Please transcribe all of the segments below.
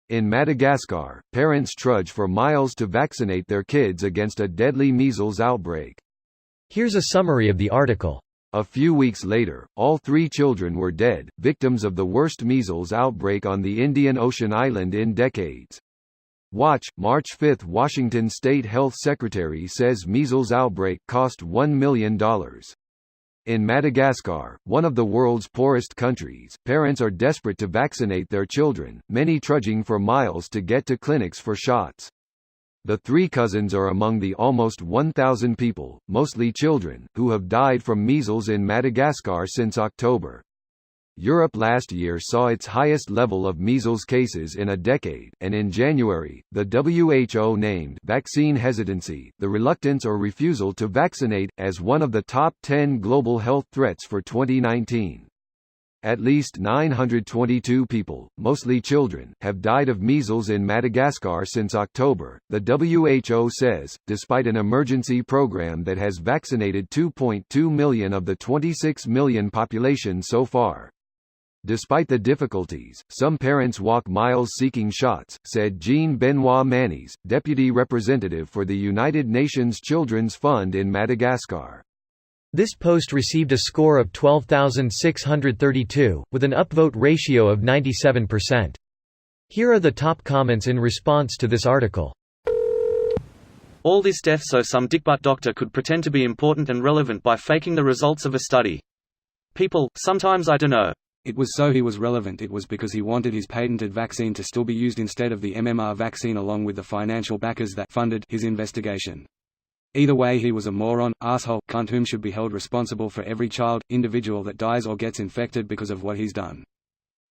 In Madagascar, parents trudge for miles to vaccinate their kids against a deadly measles outbreak. Here's a summary of the article. A few weeks later, all 3 children were dead, victims of the worst measles outbreak on the Indian Ocean island in decades. Watch, March 5. Washington State Health Secretary says measles outbreak cost $1 million. In Madagascar, one of the world's poorest countries, parents are desperate to vaccinate their children, many trudging for miles to get to clinics for shots. The 3 cousins are among the almost 1,000 people, mostly children, who have died from measles in Madagascar since October. Europe last year saw its highest level of measles cases in a decade, and in January, the WHO named vaccine hesitancy, the reluctance or refusal to vaccinate, as one of the top 10 global health threats for 2019. At least 922 people, mostly children, have died of measles in Madagascar since October, the WHO says, despite an emergency program that has vaccinated 2.2 million of the 26 million population so far. Despite the difficulties, some parents walk miles seeking shots, said Jean-Benoit Manis, deputy representative for the United Nations Children's Fund in Madagascar. This post received a score of 12,632, with an upvote ratio of 97%. Here are the top comments in response to this article. All this death so some dickbutt doctor could pretend to be important and relevant by faking the results of a study. People, sometimes I dunno. It was so he was relevant. It was because he wanted his patented vaccine to still be used instead of the MMR vaccine, along with the financial backers that funded his investigation. Either way, he was a moron, asshole, cunt whom should be held responsible for every child, individual that dies or gets infected because of what he's done.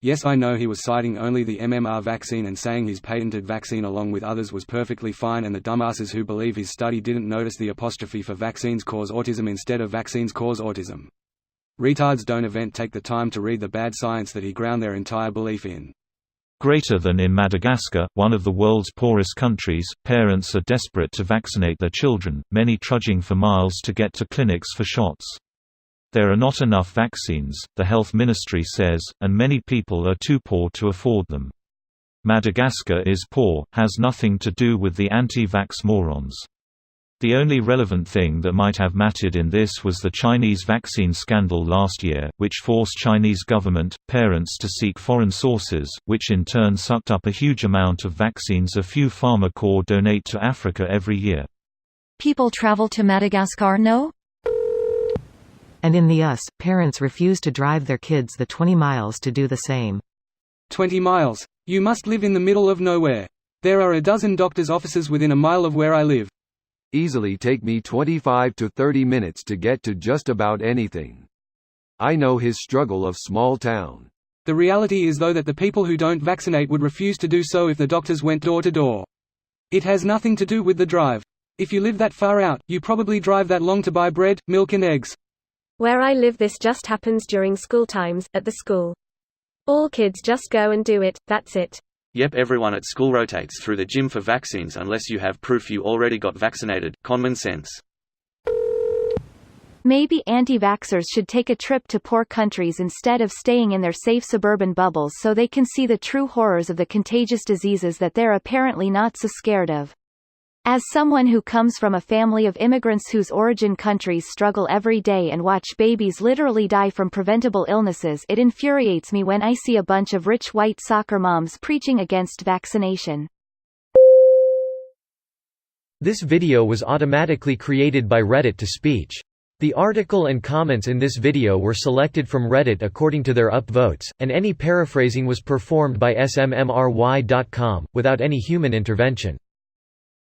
Yes, I know he was citing only the MMR vaccine and saying his patented vaccine along with others was perfectly fine, and the dumbasses who believe his study didn't notice the apostrophe for vaccines cause autism instead of vaccines cause autism. Retards don't take the time to read the bad science that he ground their entire belief in. Greater than in Madagascar, one of the world's poorest countries, parents are desperate to vaccinate their children, many trudging for miles to get to clinics for shots. There are not enough vaccines, the health ministry says, and many people are too poor to afford them. Madagascar is poor, has nothing to do with the anti-vax morons. The only relevant thing that might have mattered in this was the Chinese vaccine scandal last year, which forced Chinese government, parents to seek foreign sources, which in turn sucked up a huge amount of vaccines a few Pharma Corps donate to Africa every year. People travel to Madagascar, no? And in the US, parents refuse to drive their kids the 20 miles to do the same. 20 miles? You must live in the middle of nowhere. There are a dozen doctors' offices within a mile of where I live. Easily take me 25 to 30 minutes to get to just about anything. I know his struggle of small town. The reality is though that the people who don't vaccinate would refuse to do so if the doctors went door to door. It has nothing to do with the drive. If you live that far out, you probably drive that long to buy bread, milk and eggs. Where I live this just happens during school times, at the school. All kids just go and do it, that's it. Yep, everyone at school rotates through the gym for vaccines unless you have proof you already got vaccinated. Common sense. Maybe anti-vaxxers should take a trip to poor countries instead of staying in their safe suburban bubbles so they can see the true horrors of the contagious diseases that they're apparently not so scared of. As someone who comes from a family of immigrants whose origin countries struggle every day and watch babies literally die from preventable illnesses, it infuriates me when I see a bunch of rich white soccer moms preaching against vaccination. This video was automatically created by Reddit to speech. The article and comments in this video were selected from Reddit according to their upvotes, and any paraphrasing was performed by smmry.com, without any human intervention.